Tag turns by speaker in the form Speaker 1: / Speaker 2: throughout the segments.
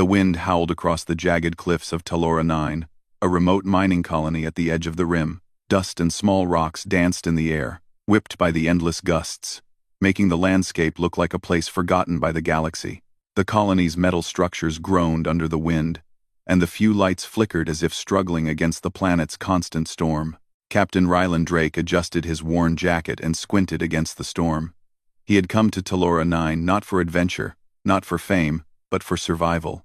Speaker 1: The wind howled across the jagged cliffs of AORUS, a remote mining colony at the edge of the rim. Dust and small rocks danced in the air, whipped by the endless gusts, making the landscape look like a place forgotten by the galaxy. The colony's metal structures groaned under the wind, and the few lights flickered as if struggling against the planet's constant storm. Captain Ryland Drake adjusted his worn jacket and squinted against the storm. He had come to AORUS not for adventure, not for fame, but for survival.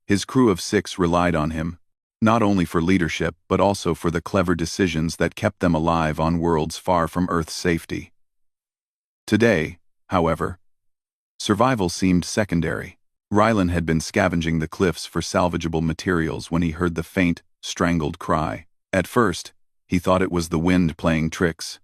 Speaker 1: His crew of 6 relied on him, not only for leadership but also for the clever decisions that kept them alive on worlds far from Earth's safety. Today, however, survival seemed secondary. Ryland had been scavenging the cliffs for salvageable materials when he heard the faint, strangled cry. At first, he thought it was the wind playing tricks.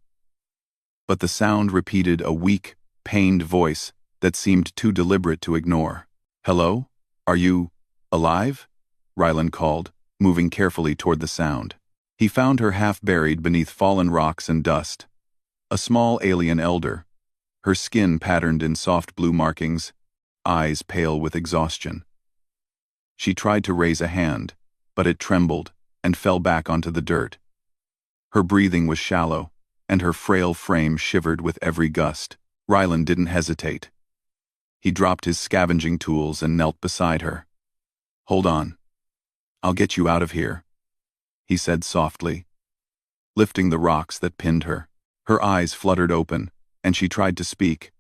Speaker 1: But the sound repeated a weak, pained voice that seemed too deliberate to ignore. "Hello? Are you alive?" Ryland called, moving carefully toward the sound. He found her half buried beneath fallen rocks and dust. A small alien elder, her skin patterned in soft blue markings, eyes pale with exhaustion. She tried to raise a hand, but it trembled and fell back onto the dirt. Her breathing was shallow, and her frail frame shivered with every gust. Ryland didn't hesitate. He dropped his scavenging tools and knelt beside her. "Hold on. I'll get you out of here," he said softly, lifting the rocks that pinned her. Her eyes fluttered open, and she tried to speak,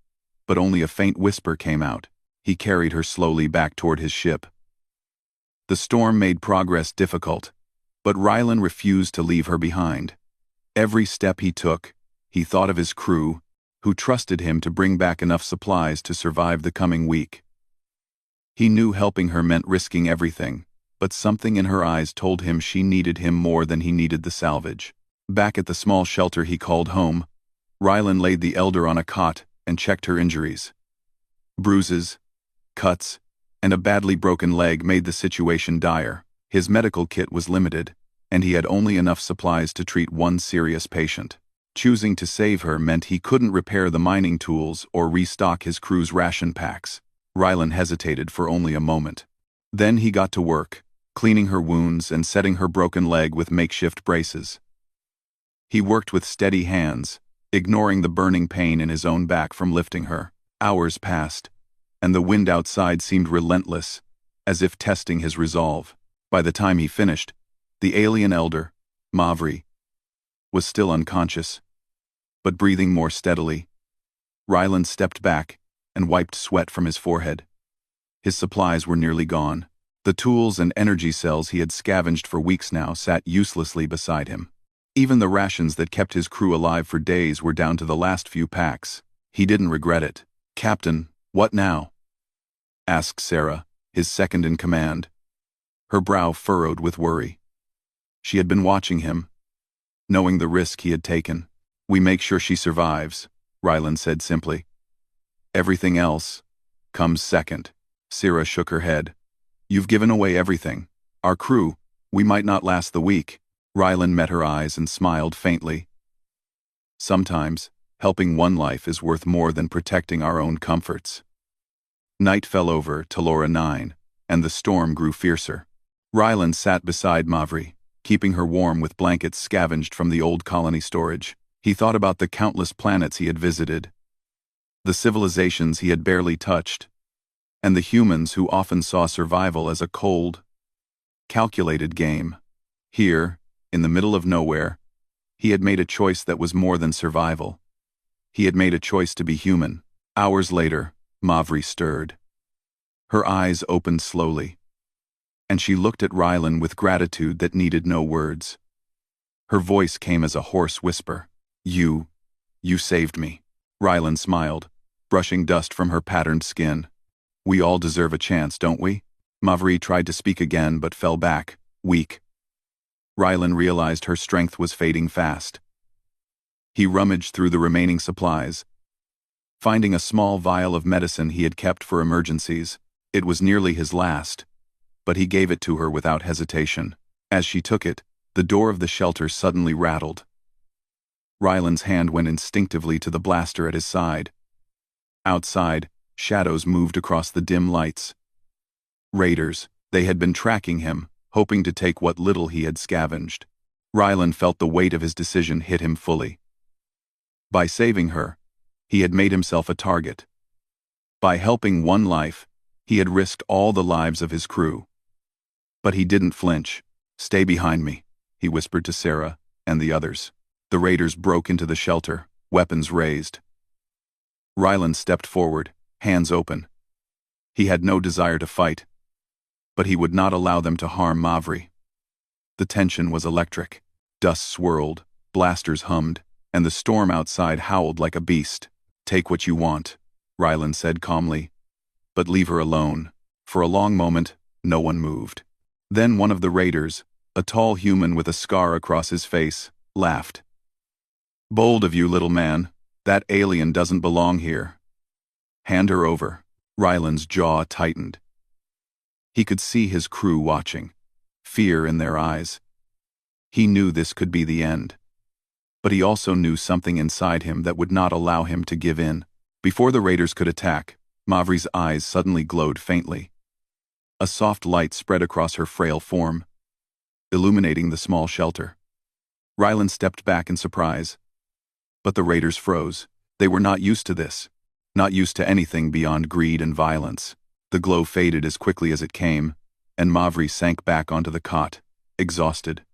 Speaker 1: but only a faint whisper came out. He carried her slowly back toward his ship. The storm made progress difficult, but Ryland refused to leave her behind. Every step he took, he thought of his crew, who trusted him to bring back enough supplies to survive the coming week. He knew helping her meant risking everything, but something in her eyes told him she needed him more than he needed the salvage. Back at the small shelter he called home, Ryland laid the elder on a cot and checked her injuries. Bruises, cuts, and a badly broken leg made the situation dire. His medical kit was limited, and he had only enough supplies to treat one serious patient. Choosing to save her meant he couldn't repair the mining tools or restock his crew's ration packs. Ryland hesitated for only a moment. Then he got to work, cleaning her wounds and setting her broken leg with makeshift braces. He worked with steady hands, ignoring the burning pain in his own back from lifting her. Hours passed, and the wind outside seemed relentless, as if testing his resolve. By the time he finished, the alien elder, Mavri, was still unconscious, but breathing more steadily. Ryland stepped back and wiped sweat from his forehead. His supplies were nearly gone. The tools and energy cells he had scavenged for weeks now sat uselessly beside him. Even the rations that kept his crew alive for days were down to the last few packs. He didn't regret it. "Captain, what now?" asked Sarah, his second in command. Her brow furrowed with worry. She had been watching him, knowing the risk he had taken. "We make sure she survives," Ryland said simply. "Everything else comes second." Sarah shook her head. "You've given away everything. Our crew, we might not last the week." Ryland met her eyes and smiled faintly. "Sometimes, helping one life is worth more than protecting our own comforts." Night fell over AORUS, and the storm grew fiercer. Ryland sat beside Mavri, keeping her warm with blankets scavenged from the old colony storage. He thought about the countless planets he had visited, the civilizations he had barely touched, and the humans who often saw survival as a cold, calculated game. Here, in the middle of nowhere, he had made a choice that was more than survival. He had made a choice to be human. Hours later, Mavri stirred. Her eyes opened slowly, and she looked at Ryland with gratitude that needed no words. Her voice came as a hoarse whisper. You saved me." Ryland smiled, brushing dust from her patterned skin. "We all deserve a chance, don't we?" Mavri tried to speak again but fell back, weak. Ryland realized her strength was fading fast. He rummaged through the remaining supplies, finding a small vial of medicine he had kept for emergencies. It was nearly his last, but he gave it to her without hesitation. As she took it, the door of the shelter suddenly rattled. Ryland's hand went instinctively to the blaster at his side. Outside, shadows moved across the dim lights. Raiders, they had been tracking him, hoping to take what little he had scavenged. Rylan felt the weight of his decision hit him fully. By saving her, he had made himself a target. By helping one life, he had risked all the lives of his crew. But he didn't flinch. "Stay behind me," he whispered to Sarah and the others. The raiders broke into the shelter, weapons raised. Rylan stepped forward, hands open. He had no desire to fight, but he would not allow them to harm Mavri. The tension was electric. Dust swirled, blasters hummed, and the storm outside howled like a beast. "Take what you want," Rylan said calmly, "but leave her alone." For a long moment, no one moved. Then one of the raiders, a tall human with a scar across his face, laughed. "Bold of you, little man. That alien doesn't belong here. Hand her over." Rylan's jaw tightened. He could see his crew watching, fear in their eyes. He knew this could be the end. But he also knew something inside him that would not allow him to give in. Before the raiders could attack, Mavri's eyes suddenly glowed faintly. A soft light spread across her frail form, illuminating the small shelter. Rylan stepped back in surprise. But the raiders froze. They were not used to this, not used to anything beyond greed and violence. The glow faded as quickly as it came, and Mavri sank back onto the cot, exhausted.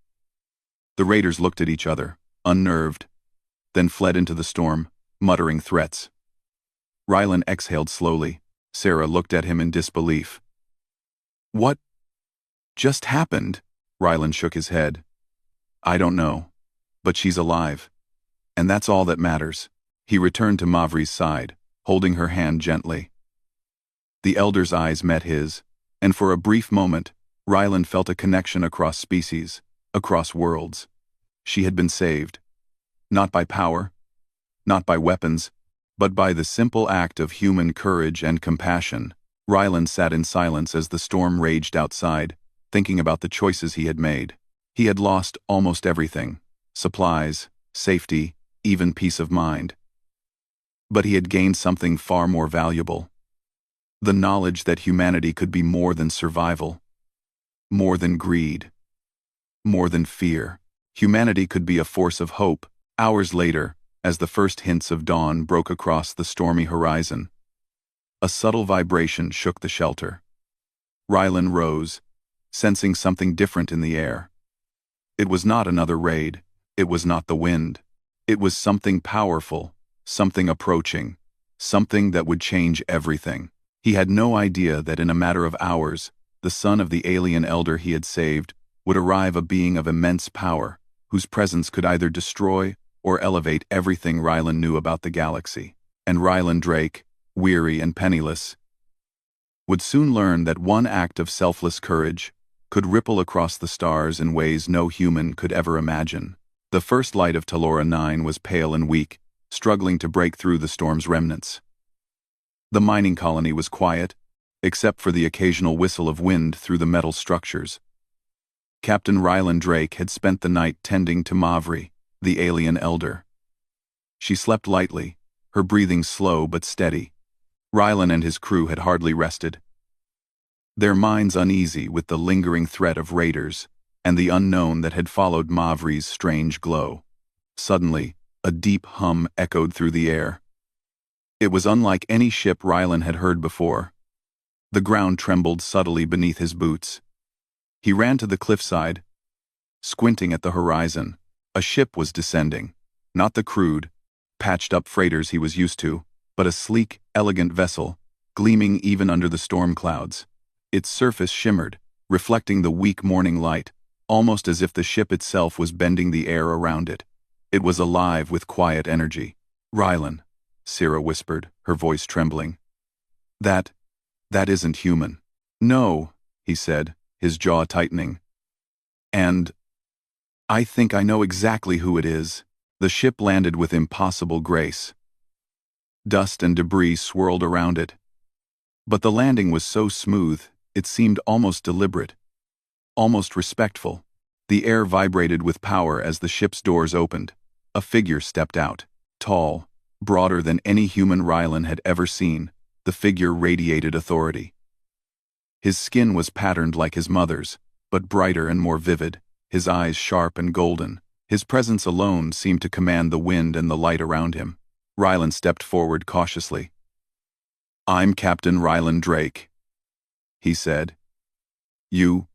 Speaker 1: The raiders looked at each other, unnerved, then fled into the storm, muttering threats. Rylan exhaled slowly. Sarah looked at him in disbelief. "What just happened?" Rylan shook his head. "I don't know, but she's alive. And that's all that matters." He returned to Mavri's side, holding her hand gently. The elder's eyes met his, and for a brief moment, Rylan felt a connection across species, across worlds. She had been saved. Not by power, not by weapons, but by the simple act of human courage and compassion. Rylan sat in silence as the storm raged outside, thinking about the choices he had made. He had lost almost everything: supplies, safety, even peace of mind. But he had gained something far more valuable: the knowledge that humanity could be more than survival, more than greed, more than fear. Humanity could be a force of hope. Hours later, as the first hints of dawn broke across the stormy horizon, a subtle vibration shook the shelter. Rylan rose, sensing something different in the air. It was not another raid. It was not the wind. It was something powerful, something approaching, something that would change everything. He had no idea that in a matter of hours, the son of the alien elder he had saved would arrive, a being of immense power, whose presence could either destroy or elevate everything Rylan knew about the galaxy. And Rylan Drake, weary and penniless, would soon learn that one act of selfless courage could ripple across the stars in ways no human could ever imagine. The first light of Talora-9 was pale and weak, struggling to break through the storm's remnants. The mining colony was quiet, except for the occasional whistle of wind through the metal structures. Captain Rylan Drake had spent the night tending to Mavri, the alien elder. She slept lightly, her breathing slow but steady. Rylan and his crew had hardly rested, their minds uneasy with the lingering threat of raiders and the unknown that had followed Mavri's strange glow. Suddenly, a deep hum echoed through the air. It was unlike any ship Rylan had heard before. The ground trembled subtly beneath his boots. He ran to the cliffside, squinting at the horizon. A ship was descending, not the crude, patched-up freighters he was used to, but a sleek, elegant vessel, gleaming even under the storm clouds. Its surface shimmered, reflecting the weak morning light, almost as if the ship itself was bending the air around it. It was alive with quiet energy. "Rylan," Sarah whispered, her voice trembling. That isn't human." "No," he said, his jaw tightening. "And I think I know exactly who it is." The ship landed with impossible grace. Dust and debris swirled around it. But the landing was so smooth, it seemed almost deliberate, almost respectful. The air vibrated with power as the ship's doors opened. A figure stepped out, tall, broader than any human Rylan had ever seen. The figure radiated authority. His skin was patterned like his mother's, but brighter and more vivid, his eyes sharp and golden. His presence alone seemed to command the wind and the light around him. Ryland stepped forward cautiously. "I'm Captain Ryland Drake," he said. You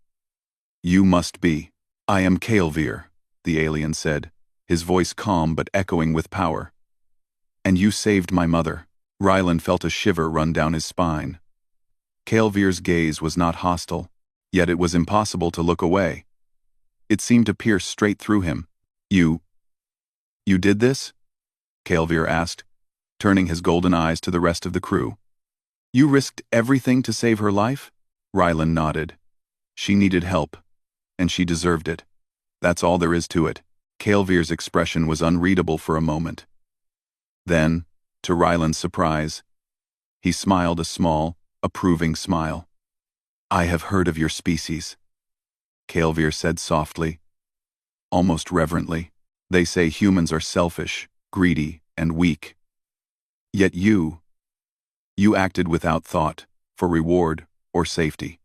Speaker 1: must be." "I am Kael'vir," the alien said, his voice calm but echoing with power. "And you saved my mother." Ryland felt a shiver run down his spine. Kael'vir's gaze was not hostile, yet it was impossible to look away. It seemed to pierce straight through him. You did this?" Kael'vir asked, turning his golden eyes to the rest of the crew. "You risked everything to save her life?" Ryland nodded. "She needed help, and she deserved it. That's all there is to it." Kael'vir's expression was unreadable for a moment. Then, to Ryland's surprise, he smiled a small, approving smile. "I have heard of your species," Kael'vir said softly, almost reverently. "They say humans are selfish, greedy, and weak. Yet you acted without thought, for reward or safety.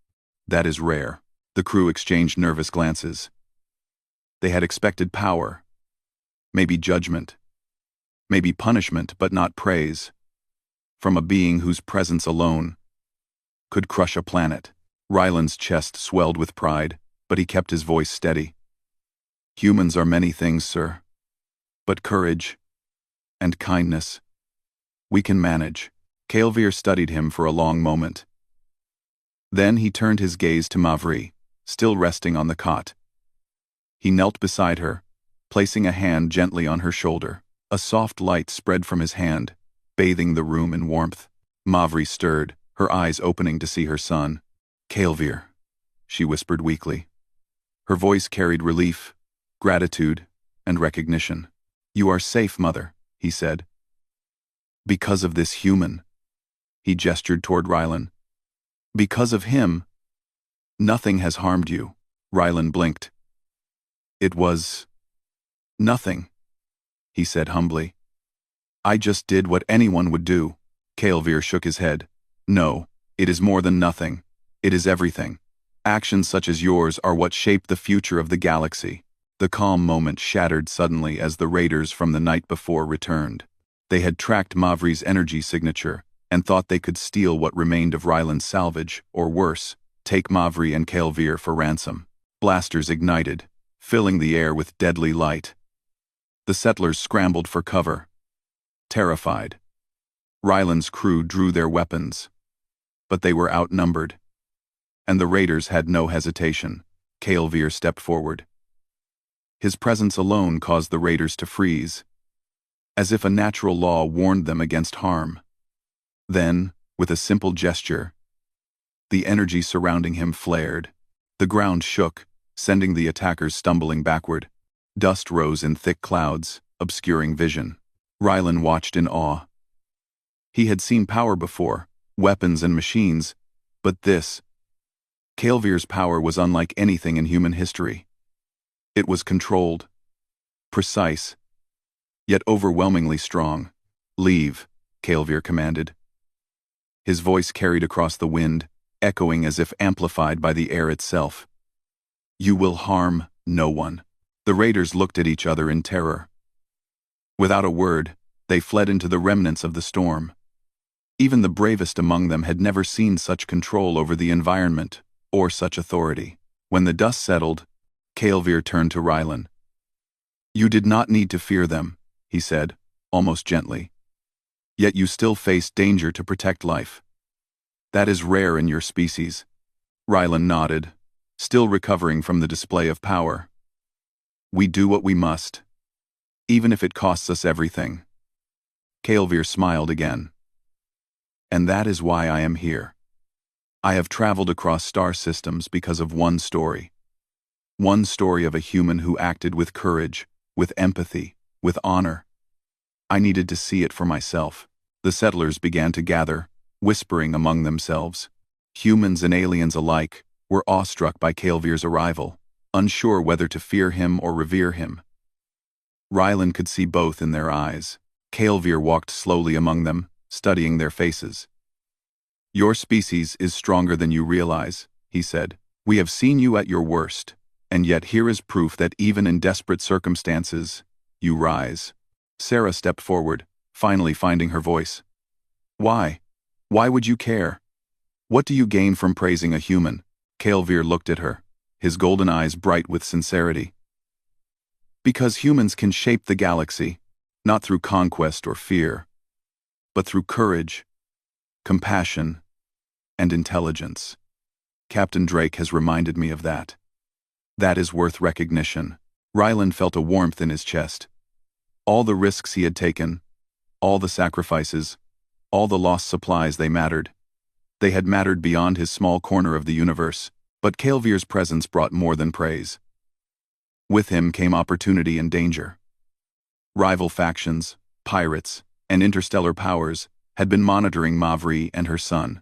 Speaker 1: That is rare." The crew exchanged nervous glances. They had expected power, maybe judgment, maybe punishment, but not praise, from a being whose presence alone could crush a planet. Ryland's chest swelled with pride, but he kept his voice steady. "Humans are many things, sir. But courage and kindness, we can manage." Kael'vir studied him for a long moment. Then he turned his gaze to Mavri, still resting on the cot. He knelt beside her, placing a hand gently on her shoulder. A soft light spread from his hand, bathing the room in warmth. Mavri stirred, her eyes opening to see her son. "Kael'vir," she whispered weakly. Her voice carried relief, gratitude, and recognition. "You are safe, mother," he said. "Because of this human." He gestured toward Ryland. "Because of him, nothing has harmed you." Ryland blinked. "It was nothing," he said humbly. "I just did what anyone would do." Kael'vir shook his head. "No, it is more than nothing. It is everything. Actions such as yours are what shape the future of the galaxy." The calm moment shattered suddenly as the raiders from the night before returned. They had tracked Mavri's energy signature and thought they could steal what remained of Ryland's salvage, or worse, take Mavri and Kael'vir for ransom. Blasters ignited, filling the air with deadly light. The settlers scrambled for cover, terrified. Ryland's crew drew their weapons, but they were outnumbered, and the raiders had no hesitation. Kael'vir stepped forward. His presence alone caused the raiders to freeze, as if a natural law warned them against harm. Then, with a simple gesture, the energy surrounding him flared. The ground shook, sending the attackers stumbling backward. Dust rose in thick clouds, obscuring vision. Ryland watched in awe. He had seen power before, weapons and machines, but this, Kael'vir's power, was unlike anything in human history. It was controlled, precise, yet overwhelmingly strong. "Leave," Kael'vir commanded. His voice carried across the wind, echoing as if amplified by the air itself. "You will harm no one." The raiders looked at each other in terror. Without a word, they fled into the remnants of the storm. Even the bravest among them had never seen such control over the environment, or such authority. When the dust settled, Kael'vir turned to Ryland. "You did not need to fear them," he said, almost gently. "Yet you still faced danger to protect life. That is rare in your species." Ryland nodded, still recovering from the display of power. "We do what we must, even if it costs us everything." Kael'vir smiled again. "And that is why I am here. I have traveled across star systems because of one story. One story of a human who acted with courage, with empathy, with honor. I needed to see it for myself." The settlers began to gather, whispering among themselves. Humans and aliens alike were awestruck by Kael'vir's arrival, unsure whether to fear him or revere him. Ryland could see both in their eyes. Kael'vir walked slowly among them, studying their faces. Your species is stronger than you realize, he said. We have seen you at your worst, and yet here is proof that even in desperate circumstances, you rise. Sarah stepped forward, finally finding her voice. Why? Why would you care? What do you gain from praising a human? Calvir looked at her, his golden eyes bright with sincerity. Because humans can shape the galaxy, not through conquest or fear, but through courage, compassion, and intelligence. Captain Drake has reminded me of that. That is worth recognition. Ryland felt a warmth in his chest. All the risks he had taken, all the sacrifices, all the lost supplies, they mattered. They had mattered beyond his small corner of the universe, but Calvir's presence brought more than praise. With him came opportunity and danger. Rival factions, pirates, and interstellar powers had been monitoring Mavri and her son.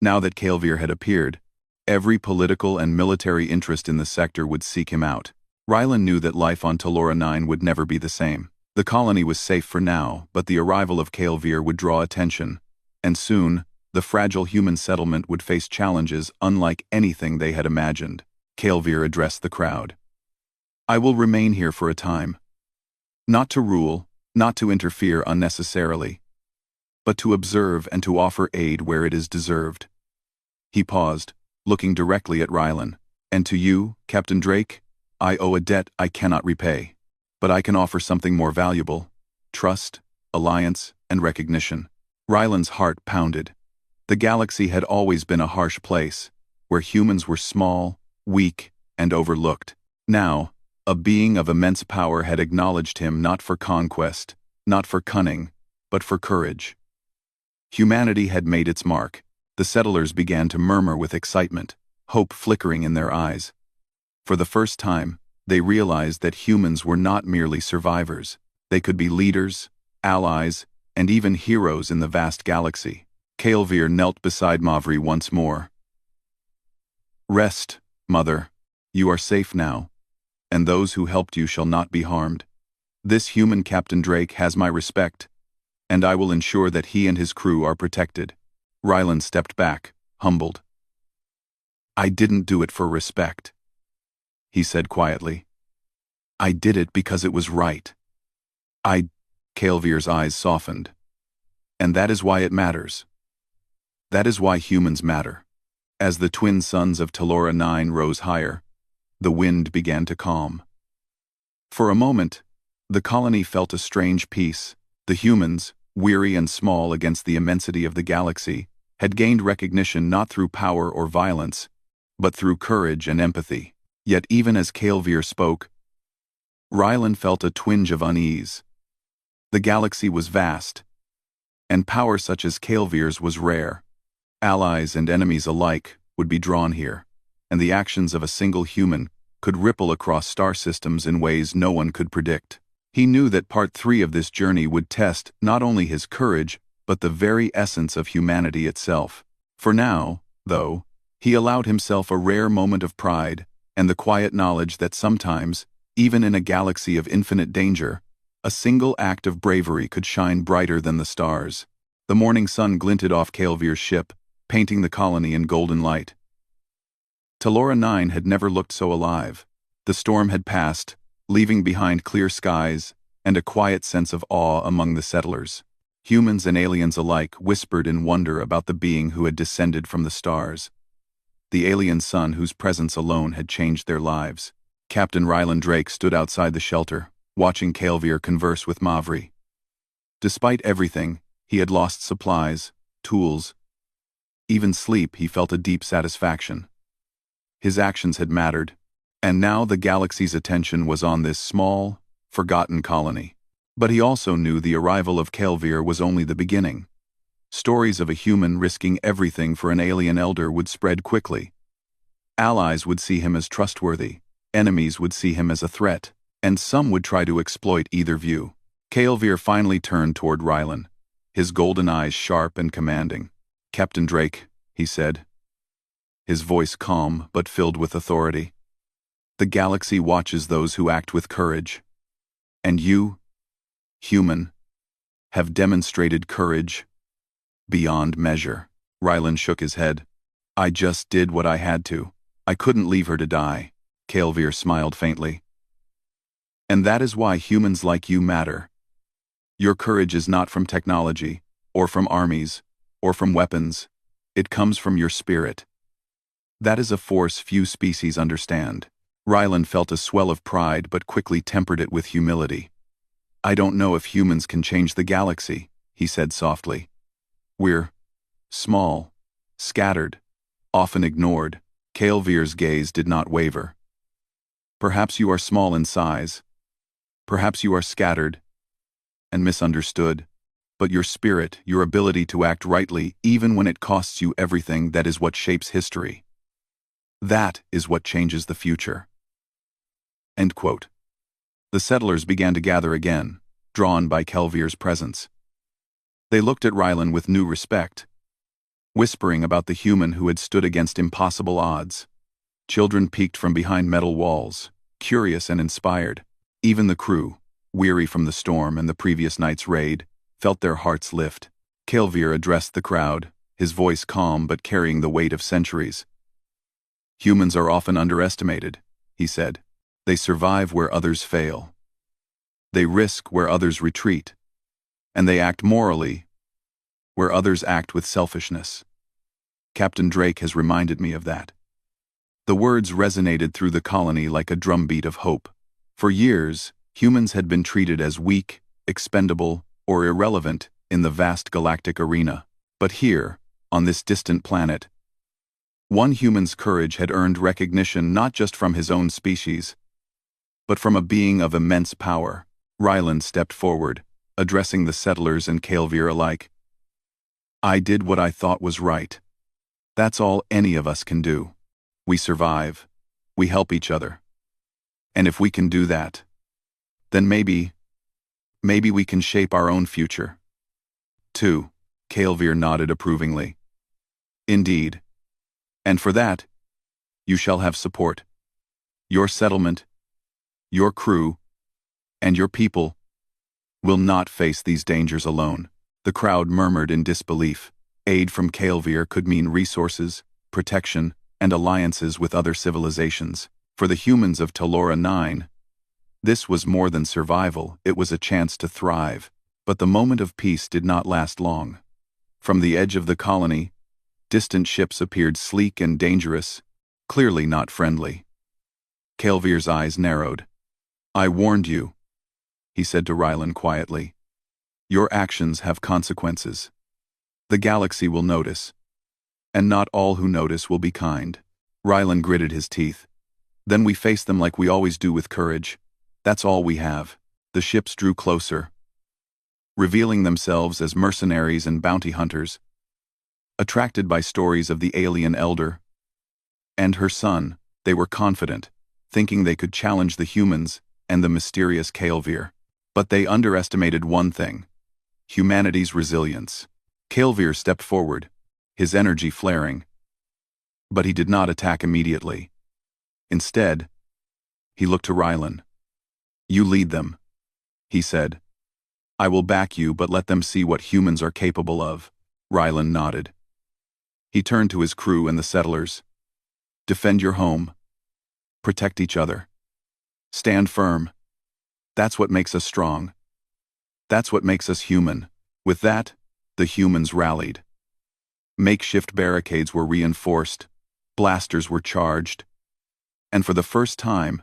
Speaker 1: Now that Calvir had appeared, every political and military interest in the sector would seek him out. Ryland knew that life on Talora-9 would never be the same. The colony was safe for now, but the arrival of Calvir would draw attention, and soon, the fragile human settlement would face challenges unlike anything they had imagined. Calvir addressed the crowd. I will remain here for a time. Not to rule, not to interfere unnecessarily, but to observe and to offer aid where it is deserved. He paused, looking directly at Ryland. And to you, Captain Drake, I owe a debt I cannot repay. But I can offer something more valuable: trust, alliance, and recognition. Ryland's heart pounded. The galaxy had always been a harsh place, where humans were small, weak, and overlooked. Now, a being of immense power had acknowledged him not for conquest, not for cunning, but for courage. Humanity had made its mark. The settlers began to murmur with excitement, hope flickering in their eyes. For the first time, they realized that humans were not merely survivors. They could be leaders, allies, and even heroes in the vast galaxy. Calvir knelt beside Mavri once more. Rest, Mother. You are safe now, and those who helped you shall not be harmed. This human Captain Drake has my respect, and I will ensure that he and his crew are protected. Ryland stepped back, humbled. I didn't do it for respect, he said quietly. I did it because it was right. Calvir's eyes softened. And that is why it matters. That is why humans matter. As the twin suns of Talora-9 rose higher, the wind began to calm. For a moment, the colony felt a strange peace. The humans, weary and small against the immensity of the galaxy, had gained recognition not through power or violence, but through courage and empathy. Yet even as Calvir spoke, Ryland felt a twinge of unease. The galaxy was vast, and power such as Calvir's was rare. Allies and enemies alike would be drawn here, and the actions of a single human could ripple across star systems in ways no one could predict. He knew that Part 3 of this journey would test not only his courage, but the very essence of humanity itself. For now, though, he allowed himself a rare moment of pride and the quiet knowledge that sometimes, even in a galaxy of infinite danger, a single act of bravery could shine brighter than the stars. The morning sun glinted off Calvir's ship, painting the colony in golden light. Talora-9 had never looked so alive. The storm had passed, leaving behind clear skies and a quiet sense of awe among the settlers. Humans and aliens alike whispered in wonder about the being who had descended from the stars. The alien sun whose presence alone had changed their lives. Captain Ryland Drake stood outside the shelter, watching Calvir converse with Mavri. Despite everything, he had lost supplies, tools, even sleep. He felt a deep satisfaction. His actions had mattered, and now the galaxy's attention was on this small, forgotten colony. But he also knew the arrival of Calvir was only the beginning. Stories of a human risking everything for an alien elder would spread quickly. Allies would see him as trustworthy, enemies would see him as a threat, and some would try to exploit either view. Calvir finally turned toward Ryland, his golden eyes sharp and commanding. Captain Drake, he said, his voice calm but filled with authority. The galaxy watches those who act with courage. And you, human, have demonstrated courage beyond measure. Rylan shook his head. I just did what I had to. I couldn't leave her to die. Kael'Vir smiled faintly. And that is why humans like you matter. Your courage is not from technology, or from armies, or from weapons. It comes from your spirit. That is a force few species understand. Rylan felt a swell of pride but quickly tempered it with humility. I don't know if humans can change the galaxy, he said softly. We're small, scattered, often ignored. Kael'Vir's gaze did not waver. Perhaps you are small in size. Perhaps you are scattered and misunderstood. But your spirit, your ability to act rightly even when it costs you everything, that is what shapes history. That is what changes the future. End quote. The settlers began to gather again, drawn by Kael'Vir's presence. They looked at Rylan with new respect, whispering about the human who had stood against impossible odds. Children peeked from behind metal walls, curious and inspired. Even the crew, weary from the storm and the previous night's raid, felt their hearts lift. Kael'Vir addressed the crowd, his voice calm but carrying the weight of centuries. Humans are often underestimated, he said. They survive where others fail. They risk where others retreat. And they act morally where others act with selfishness. Captain Drake has reminded me of that. The words resonated through the colony like a drumbeat of hope. For years, humans had been treated as weak, expendable, or irrelevant in the vast galactic arena. But here, on this distant planet, one human's courage had earned recognition not just from his own species, but from a being of immense power. Rylan stepped forward, addressing the settlers and Kael'Vir alike. I did what I thought was right. That's all any of us can do. We survive. We help each other. And if we can do that, then maybe we can shape our own future. Too. Kael'Vir nodded approvingly. Indeed. And for that, you shall have support. Your settlement, your crew, and your people will not face these dangers alone. The crowd murmured in disbelief. Aid from Kael'Vir could mean resources, protection, and alliances with other civilizations. For the humans of Talora-9, this was more than survival, it was a chance to thrive. But the moment of peace did not last long. From the edge of the colony, distant ships appeared sleek and dangerous, clearly not friendly. Kael'Vir's eyes narrowed. I warned you, he said to Rylan quietly. Your actions have consequences. The galaxy will notice. And not all who notice will be kind. Rylan gritted his teeth. Then we face them like we always do, with courage. That's all we have. The ships drew closer, revealing themselves as mercenaries and bounty hunters, attracted by stories of the alien elder and her son. They were confident, thinking they could challenge the humans and the mysterious Kael'Vir. But they underestimated one thing: humanity's resilience. Kael'Vir stepped forward, his energy flaring. But he did not attack immediately. Instead, he looked to Rylan. You lead them, he said. I will back you, but let them see what humans are capable of. Rylan nodded. He turned to his crew and the settlers. Defend your home. Protect each other. Stand firm. That's what makes us strong. That's what makes us human. With that, the humans rallied. Makeshift barricades were reinforced. Blasters were charged. And for the first time,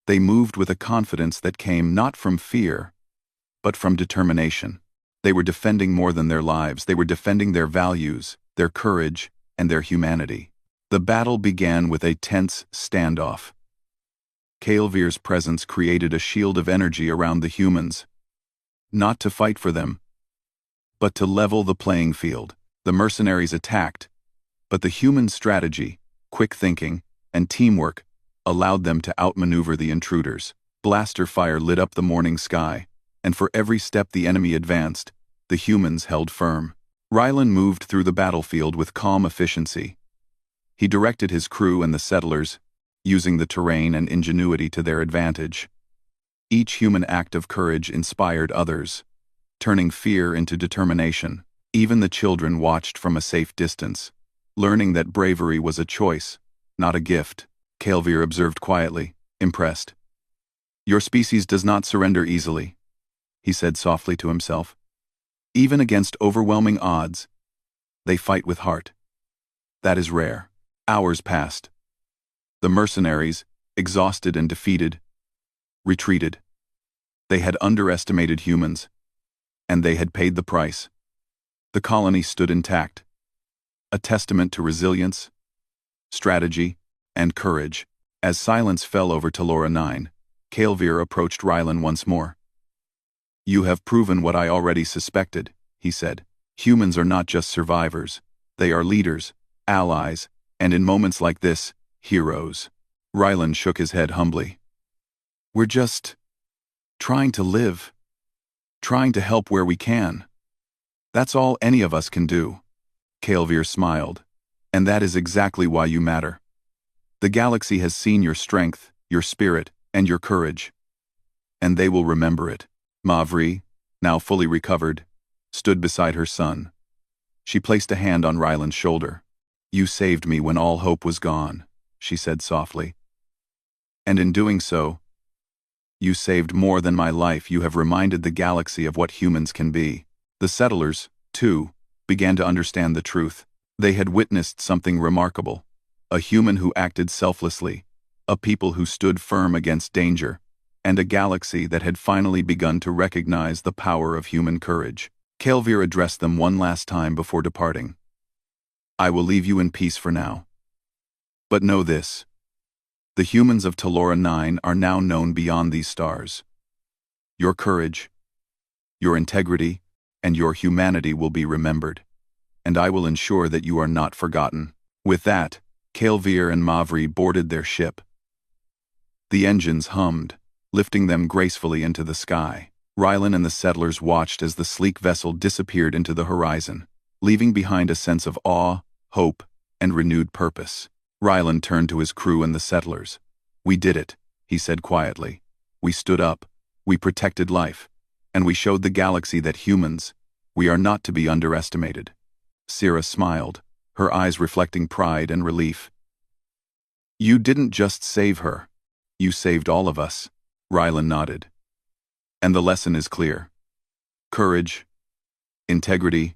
Speaker 1: they moved with a confidence that came not from fear, but from determination. They were defending more than their lives. They were defending their values, their courage, and their humanity. The battle began with a tense standoff. Kael'Vir's presence created a shield of energy around the humans, not to fight for them, but to level the playing field. The mercenaries attacked, but the human strategy, quick thinking, and teamwork allowed them to outmaneuver the intruders. Blaster fire lit up the morning sky, and for every step the enemy advanced, the humans held firm. Rylan moved through the battlefield with calm efficiency. He directed his crew and the settlers, using the terrain and ingenuity to their advantage. Each human act of courage inspired others, turning fear into determination. Even the children watched from a safe distance, learning that bravery was a choice, not a gift. Kelvir observed quietly, impressed. Your species does not surrender easily, he said softly to himself. Even against overwhelming odds, they fight with heart. That is rare. Hours passed. The mercenaries, exhausted and defeated, retreated. They had underestimated humans, and they had paid the price. The colony stood intact, a testament to resilience, strategy, and courage. As silence fell over Talora-9, Kelvir approached Rylan once more. You have proven what I already suspected, he said. Humans are not just survivors. They are leaders, allies, and in moments like this, heroes. Rylan shook his head humbly. We're just trying to live, trying to help where we can. That's all any of us can do. Kelvir smiled. And that is exactly why you matter. The galaxy has seen your strength, your spirit, and your courage. And they will remember it. Mavri, now fully recovered, stood beside her son. She placed a hand on Rylan's shoulder. You saved me when all hope was gone, she said softly. And in doing so, you saved more than my life. You have reminded the galaxy of what humans can be. The settlers, too, began to understand the truth. They had witnessed something remarkable. A human who acted selflessly, a people who stood firm against danger, and a galaxy that had finally begun to recognize the power of human courage. Kelvir addressed them one last time before departing. I will leave you in peace for now. But know this. The humans of Talora-9 are now known beyond these stars. Your courage, your integrity, and your humanity will be remembered, and I will ensure that you are not forgotten. With that, Kelvir and Mavri boarded their ship. The engines hummed, lifting them gracefully into the sky. Rylan and the settlers watched as the sleek vessel disappeared into the horizon, leaving behind a sense of awe, hope, and renewed purpose. Rylan turned to his crew and the settlers. We did it, he said quietly. We stood up, we protected life, and we showed the galaxy that humans, we are not to be underestimated. Syrah smiled, her eyes reflecting pride and relief. You didn't just save her. You saved all of us. Rylan nodded. And the lesson is clear. Courage, integrity,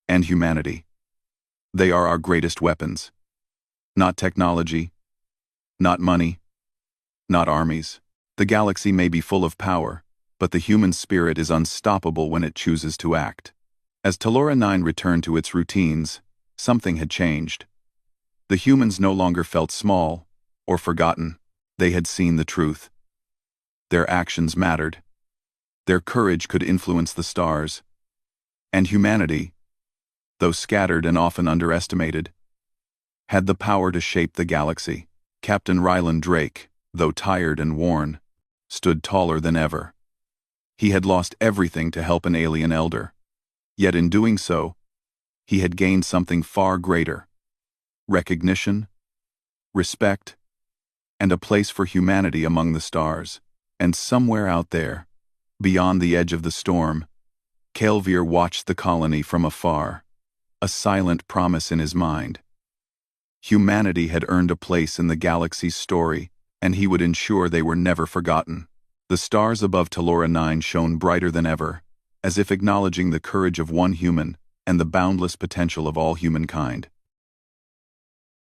Speaker 1: and humanity. They are our greatest weapons. Not technology, not money, not armies. The galaxy may be full of power, but the human spirit is unstoppable when it chooses to act. As Talora-9 returned to its routines, something had changed. The humans no longer felt small or forgotten. They had seen the truth. Their actions mattered. Their courage could influence the stars. And humanity, though scattered and often underestimated, had the power to shape the galaxy. Captain Rylan Drake, though tired and worn, stood taller than ever. He had lost everything to help an alien elder. Yet in doing so, he had gained something far greater. Recognition, respect, and a place for humanity among the stars. And somewhere out there, beyond the edge of the storm, Kelvir watched the colony from afar, a silent promise in his mind. Humanity had earned a place in the galaxy's story, and he would ensure they were never forgotten. The stars above Talora-9 shone brighter than ever, as if acknowledging the courage of one human and the boundless potential of all humankind.